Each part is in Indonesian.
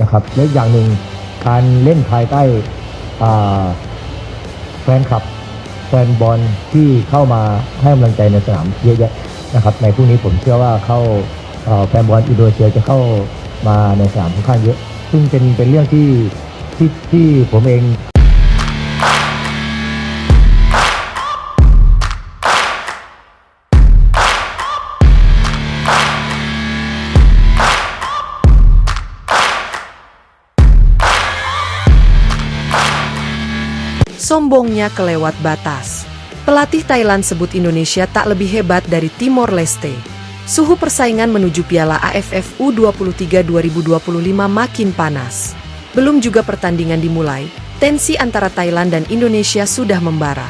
นะครับและอย่างหนึ่งการเล่นภายใต้แฟนคลับแฟนบอลที่เข้ามาให้กำลังใจในสนามเยอะแยะนะครับในพรุ่งนี้ผมเชื่อว่าแฟนบอลอินโดนีเซียจะเข้ามาในสนามค่อนข้างเยอะซึ่งเป็นเรื่องที่ผมเองSombongnya kelewat batas. Pelatih Thailand sebut Indonesia tak lebih hebat dari Timor Leste. Suhu persaingan menuju Piala AFF U23 2025 makin panas. Belum juga pertandingan dimulai, tensi antara Thailand dan Indonesia sudah membara.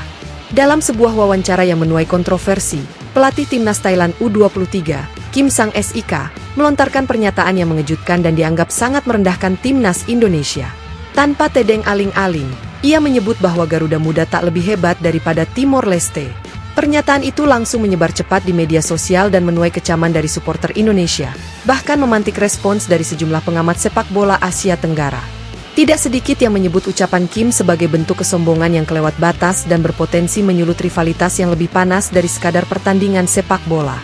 Dalam sebuah wawancara yang menuai kontroversi, pelatih timnas Thailand U23, Kim Sang Sik, melontarkan pernyataan yang mengejutkan dan dianggap sangat merendahkan timnas Indonesia. Tanpa tedeng aling-aling, ia menyebut bahwa Garuda Muda tak lebih hebat daripada Timor Leste. Pernyataan itu langsung menyebar cepat di media sosial dan menuai kecaman dari supporter Indonesia, bahkan memantik respons dari sejumlah pengamat sepak bola Asia Tenggara. Tidak sedikit yang menyebut ucapan Kim sebagai bentuk kesombongan yang kelewat batas dan berpotensi menyulut rivalitas yang lebih panas dari sekadar pertandingan sepak bola.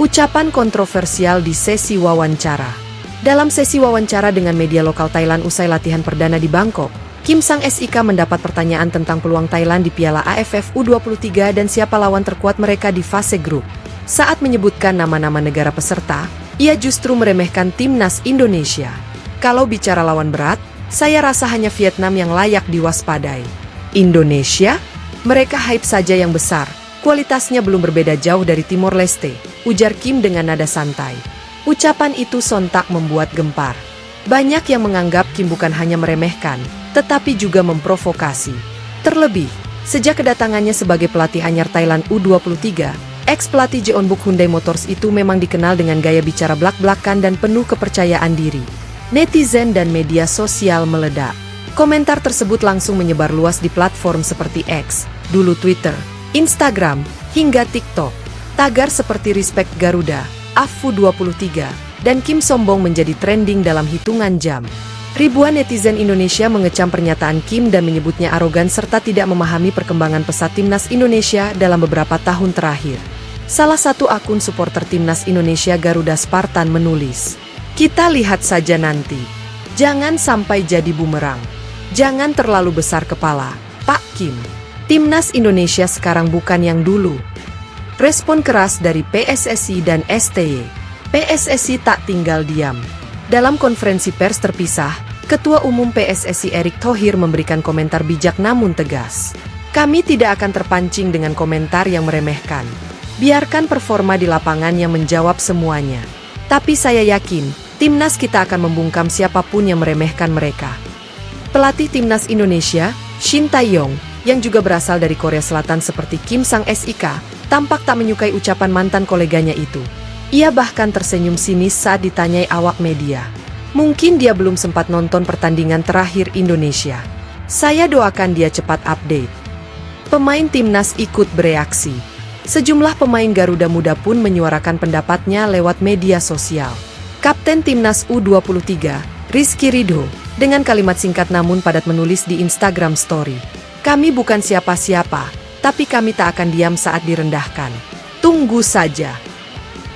Ucapan kontroversial di sesi wawancara. Dalam sesi wawancara dengan media lokal Thailand usai latihan perdana di Bangkok, Kim Sang Sik mendapat pertanyaan tentang peluang Thailand di Piala AFF U23 dan siapa lawan terkuat mereka di fase grup. Saat menyebutkan nama-nama negara peserta, ia justru meremehkan timnas Indonesia. Kalau bicara lawan berat, saya rasa hanya Vietnam yang layak diwaspadai. Indonesia? Mereka hype saja yang besar, kualitasnya belum berbeda jauh dari Timor Leste, ujar Kim dengan nada santai. Ucapan itu sontak membuat gempar. Banyak yang menganggap Kim bukan hanya meremehkan, tetapi juga memprovokasi. Terlebih, sejak kedatangannya sebagai pelatih anyar Thailand U23, ex-pelatih Jeonbuk Hyundai Motors itu memang dikenal dengan gaya bicara blak-blakan dan penuh kepercayaan diri. Netizen dan media sosial meledak. Komentar tersebut langsung menyebar luas di platform seperti X, dulu Twitter, Instagram, hingga TikTok. Tagar seperti Respect Garuda, AFU23, dan Kim sombong menjadi trending dalam hitungan jam. Ribuan netizen Indonesia mengecam pernyataan Kim dan menyebutnya arogan serta tidak memahami perkembangan pesat timnas Indonesia dalam beberapa tahun terakhir. Salah satu akun supporter timnas Indonesia Garuda Spartan menulis, "Kita lihat saja nanti. Jangan sampai jadi bumerang. Jangan terlalu besar kepala, Pak Kim. Timnas Indonesia sekarang bukan yang dulu." Respon keras dari PSSI dan STY. PSSI tak tinggal diam. Dalam konferensi pers terpisah, Ketua Umum PSSI Erick Thohir memberikan komentar bijak namun tegas. "Kami tidak akan terpancing dengan komentar yang meremehkan. Biarkan performa di lapangan yang menjawab semuanya. Tapi saya yakin, timnas kita akan membungkam siapapun yang meremehkan mereka." Pelatih timnas Indonesia, Shin Tae-yong, yang juga berasal dari Korea Selatan seperti Kim Sang Sik, tampak tak menyukai ucapan mantan koleganya itu. Ia bahkan tersenyum sinis saat ditanyai awak media. Mungkin dia belum sempat nonton pertandingan terakhir Indonesia. Saya doakan dia cepat update. Pemain timnas ikut bereaksi. Sejumlah pemain Garuda Muda pun menyuarakan pendapatnya lewat media sosial. Kapten timnas U23, Rizky Ridho, dengan kalimat singkat namun padat menulis di Instagram Story, "Kami bukan siapa-siapa, tapi kami tak akan diam saat direndahkan. Tunggu saja."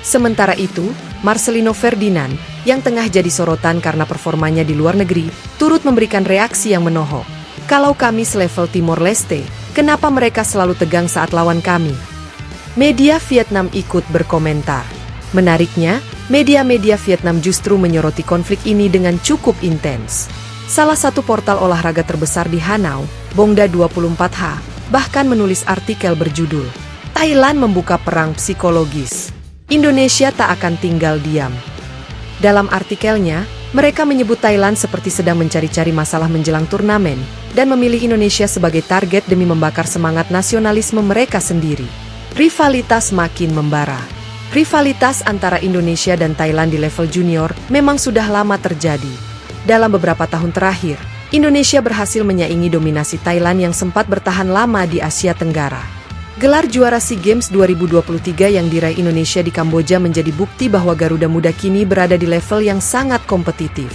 Sementara itu, Marcelino Ferdinand, yang tengah jadi sorotan karena performanya di luar negeri, turut memberikan reaksi yang menohok. "Kalau kami selevel Timor Leste, kenapa mereka selalu tegang saat lawan kami?" Media Vietnam ikut berkomentar. Menariknya, media-media Vietnam justru menyoroti konflik ini dengan cukup intens. Salah satu portal olahraga terbesar di Hanau, Bongda 24H, bahkan menulis artikel berjudul, "Thailand membuka perang psikologis. Indonesia tak akan tinggal diam." Dalam artikelnya, mereka menyebut Thailand seperti sedang mencari-cari masalah menjelang turnamen, dan memilih Indonesia sebagai target demi membakar semangat nasionalisme mereka sendiri. Rivalitas makin membara. Rivalitas antara Indonesia dan Thailand di level junior memang sudah lama terjadi. Dalam beberapa tahun terakhir, Indonesia berhasil menyaingi dominasi Thailand yang sempat bertahan lama di Asia Tenggara. Gelar juara SEA Games 2023 yang diraih Indonesia di Kamboja menjadi bukti bahwa Garuda Muda kini berada di level yang sangat kompetitif.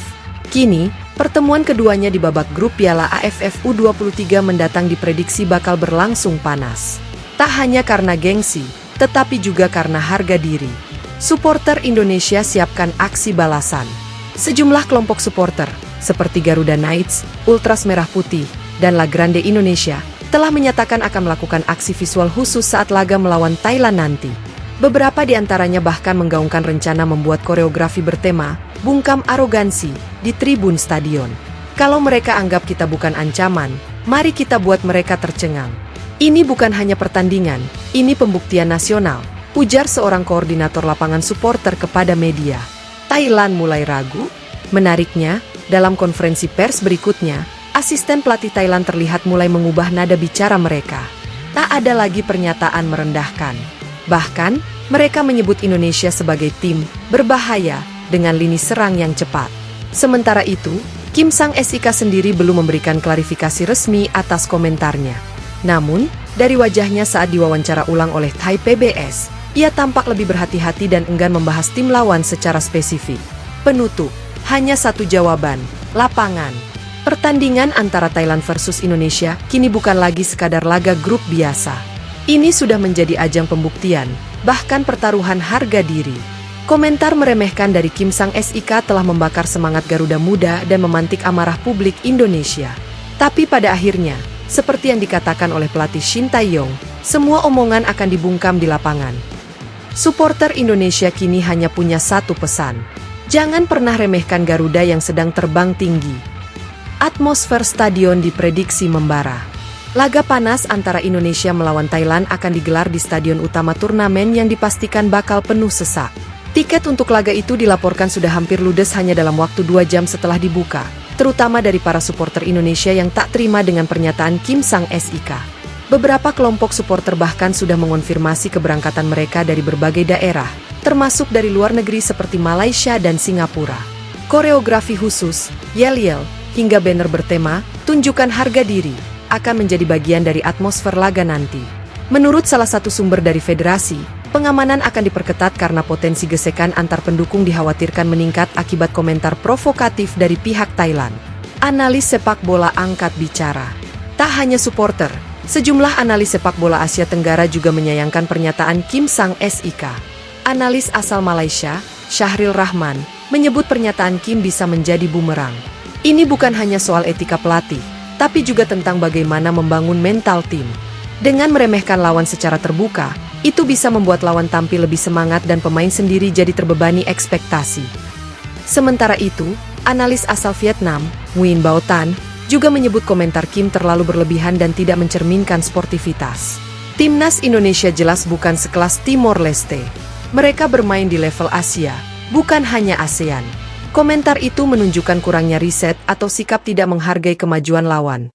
Kini, pertemuan keduanya di babak grup Piala AFF U23 mendatang diprediksi bakal berlangsung panas. Tak hanya karena gengsi, tetapi juga karena harga diri. Supporter Indonesia siapkan aksi balasan. Sejumlah kelompok supporter, seperti Garuda Knights, Ultras Merah Putih, dan La Grande Indonesia, telah menyatakan akan melakukan aksi visual khusus saat laga melawan Thailand nanti. Beberapa di antaranya bahkan menggaungkan rencana membuat koreografi bertema "Bungkam Arogansi" di tribun stadion. Kalau mereka anggap kita bukan ancaman, mari kita buat mereka tercengang. Ini bukan hanya pertandingan, ini pembuktian nasional, ujar seorang koordinator lapangan supporter kepada media. Thailand mulai ragu? Menariknya, dalam konferensi pers berikutnya, asisten pelatih Thailand terlihat mulai mengubah nada bicara mereka. Tak ada lagi pernyataan merendahkan. Bahkan, mereka menyebut Indonesia sebagai tim berbahaya dengan lini serang yang cepat. Sementara itu, Kim Sang SIK sendiri belum memberikan klarifikasi resmi atas komentarnya. Namun, dari wajahnya saat diwawancara ulang oleh Thai PBS, ia tampak lebih berhati-hati dan enggan membahas tim lawan secara spesifik. Penutup, hanya satu jawaban, lapangan. Pertandingan antara Thailand versus Indonesia kini bukan lagi sekadar laga grup biasa. Ini sudah menjadi ajang pembuktian, bahkan pertaruhan harga diri. Komentar meremehkan dari Kim Sang SIK telah membakar semangat Garuda Muda dan memantik amarah publik Indonesia. Tapi pada akhirnya, seperti yang dikatakan oleh pelatih Shin Tae-yong, semua omongan akan dibungkam di lapangan. Supporter Indonesia kini hanya punya satu pesan. Jangan pernah remehkan Garuda yang sedang terbang tinggi. Atmosfer stadion diprediksi membara. Laga panas antara Indonesia melawan Thailand akan digelar di stadion utama turnamen yang dipastikan bakal penuh sesak. Tiket untuk laga itu dilaporkan sudah hampir ludes hanya dalam waktu 2 jam setelah dibuka, terutama dari para supporter Indonesia yang tak terima dengan pernyataan Kim Sang SIK. Beberapa kelompok supporter bahkan sudah mengonfirmasi keberangkatan mereka dari berbagai daerah, termasuk dari luar negeri seperti Malaysia dan Singapura. Koreografi khusus, yel-yel, hingga banner bertema, "Tunjukkan harga diri," akan menjadi bagian dari atmosfer laga nanti. Menurut salah satu sumber dari federasi, pengamanan akan diperketat karena potensi gesekan antar pendukung dikhawatirkan meningkat akibat komentar provokatif dari pihak Thailand. Analis sepak bola angkat bicara. Tak hanya supporter, sejumlah analis sepak bola Asia Tenggara juga menyayangkan pernyataan Kim Sang SIK. Analis asal Malaysia, Syahril Rahman, menyebut pernyataan Kim bisa menjadi bumerang. Ini bukan hanya soal etika pelatih, tapi juga tentang bagaimana membangun mental tim. Dengan meremehkan lawan secara terbuka, itu bisa membuat lawan tampil lebih semangat dan pemain sendiri jadi terbebani ekspektasi. Sementara itu, analis asal Vietnam, Nguyen Bao Tan, juga menyebut komentar Kim terlalu berlebihan dan tidak mencerminkan sportivitas. Timnas Indonesia jelas bukan sekelas Timor Leste. Mereka bermain di level Asia, bukan hanya ASEAN. Komentar itu menunjukkan kurangnya riset atau sikap tidak menghargai kemajuan lawan.